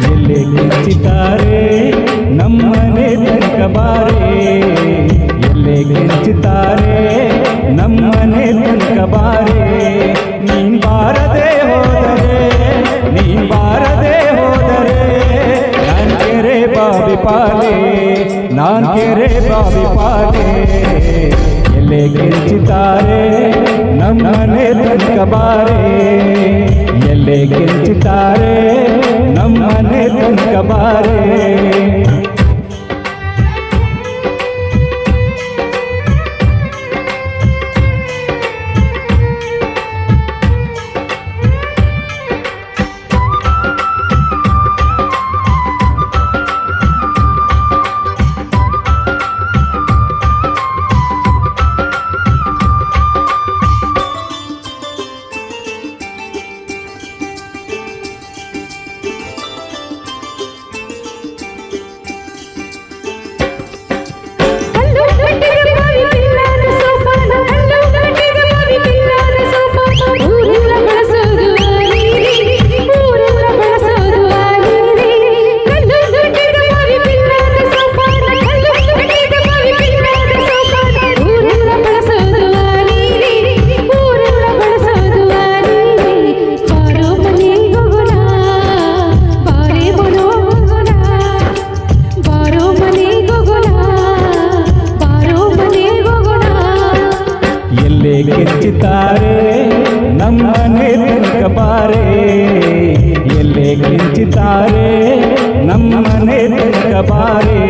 ಎಲ್ಲಿ ಕಿಂಚಿತಾರೆ ನಮ್ಮನೆ ತನಕ ಬಾರೆ ಎಲ್ಲಿ ಕಿಂಚಿತಾರೆ ನಮ್ಮನೆ ತನಕ ಬಾರೆ ನೀನ್ ಬಾರದೆ ಹೋದರೆ ನೀನ್ ಬಾರದೆ ಹೋದರೆ ನಾನ್ ಕೆರೆ ಬಾವಿ ಪಾಲೆ ನಾನ್ ಕೆರೆ ಬಾವಿ ಪಾಲೆ ಎಲ್ಲಿ ಕಿಂಚಿತಾರೆ ನಮ್ಮನೆ ತನಕ ಬಾರೆ ಎಲ್ಲಿ ಕಿಂಚಿತಾರೆ ನಮ್ಮನೆ ತನಕ ಬಾರೆ ಕಿಂಚಿತಾರೆ ನಮ್ಮನೆ ತನಕ ಬಾರೆ ಎಲ್ಲಿ ಕಿಂಚಿತಾರೆ ನಮ್ಮನೆ ತನಕ ಬಾರೆ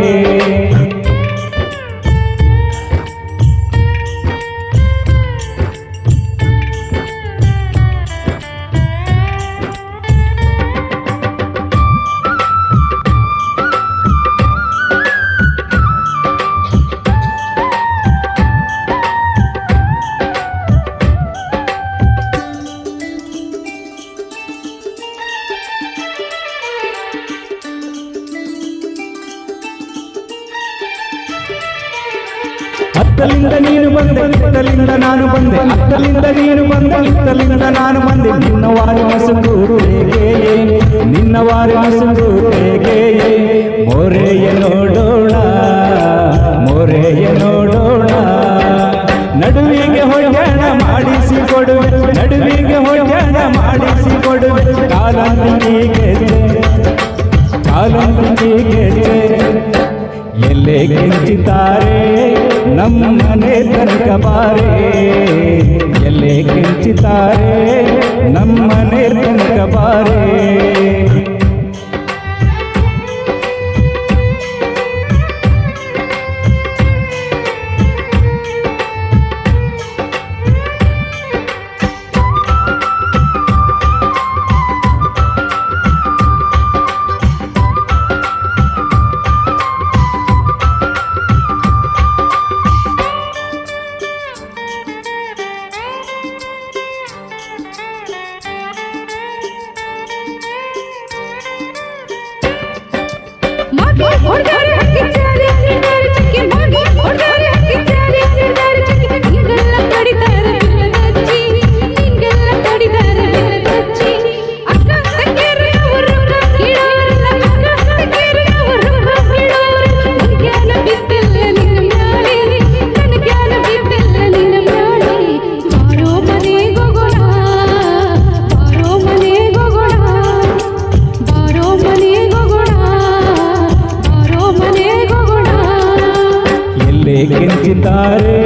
ಅತ್ತಲಿಂದ ನೀನು ಬಂದೆ ಇತ್ತಲಿಂದ ನಾನು ಬಂದೆ ಅತ್ತಲಿಂದ ನೀನು ಬಂದೆ ಇತ್ತಲಿಂದ ನಾನು ಬಂದೆ ನಿನ್ನವಾರಿ ಮಸೂರು ಹೇಗೆ ನಿನ್ನವಾರಿ ಮಸೂರು ಹೇಗೆ ಮೋರೆಯ ನೋಡೋಣ ಮೋರೆಯ ನೋಡೋಣ ನಡುವಿಗೆ ಹೊಯ್ಯಾಣ ಮಾಡಿಸಿ ಕೊಡುವೆ ನಡುವಿಗೆ ಹೊಯ್ಯಾಣ ಮಾಡಿಸಿ ಕೊಡುವೆ ಕಾಲಂದಿಗೆ ಕಾಲಂದಿಗೆ ಎಲ್ಲಿ ಕಿಂಚಿತಾರೆ ನಮ್ಮನೆ ತನಕ ಬಾರೆ ಎಲ್ಲಿ ಕಿಂಚಿತಾರೆ ನಮ್ಮನೆ ತನಕ ಬಾರೆ ಕಿಂಚಿತಾರೆ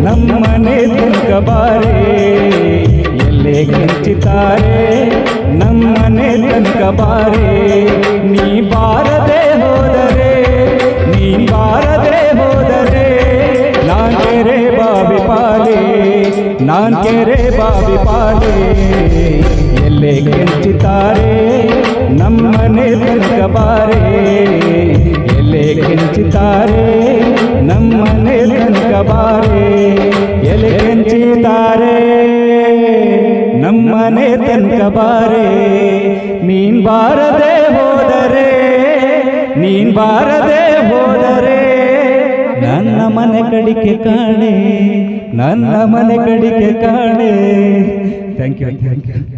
ನಮ್ಮನೆ ತನಕ ಬಾರೆ ಎಲ್ಲಿ ಕಿಂಚಿತಾರೆ ನಮ್ಮನೆ ತನಕ ಬಾರೆ ನೀ ಬಾರದೆ ಹೋದರೆ ನೀ ಬಾರದೆ ಹೋದರೆ ನಾನ್ ಕೆರೆ ಬಾವಿ ಪಾಲೆ ನಾನ್ ಕೆರೆ ಬಾವಿ ಪಾಲೆ ಎಲ್ಲಿ ಕಿಂಚಿತಾರೆ ನಮ್ಮನೆ ತನಕ ಬಾರೆ ಎಲ್ಲಿ ಕಿಂಚಿತಾರೆ ನಮ್ಮನೆ ತನಕ ಬಾರೆ ಎಲ್ಲಿ ಕಿಂಚಿತಾರೆ ನಮ್ಮನೆ ತನಕ ಬಾರೆ ನೀನ್ ಬಾರದೆ ಹೋದರೆ ನೀನ್ ಬಾರದೆ ಹೋದರೆ ನನ್ನ ಮನೆ ಕಡಿಕೆ ಕಾಣೆ ನನ್ನ ಮನೆ ಕಡಿಕೆ ಕಾಣೆ ಥ್ಯಾಂಕ್ ಯು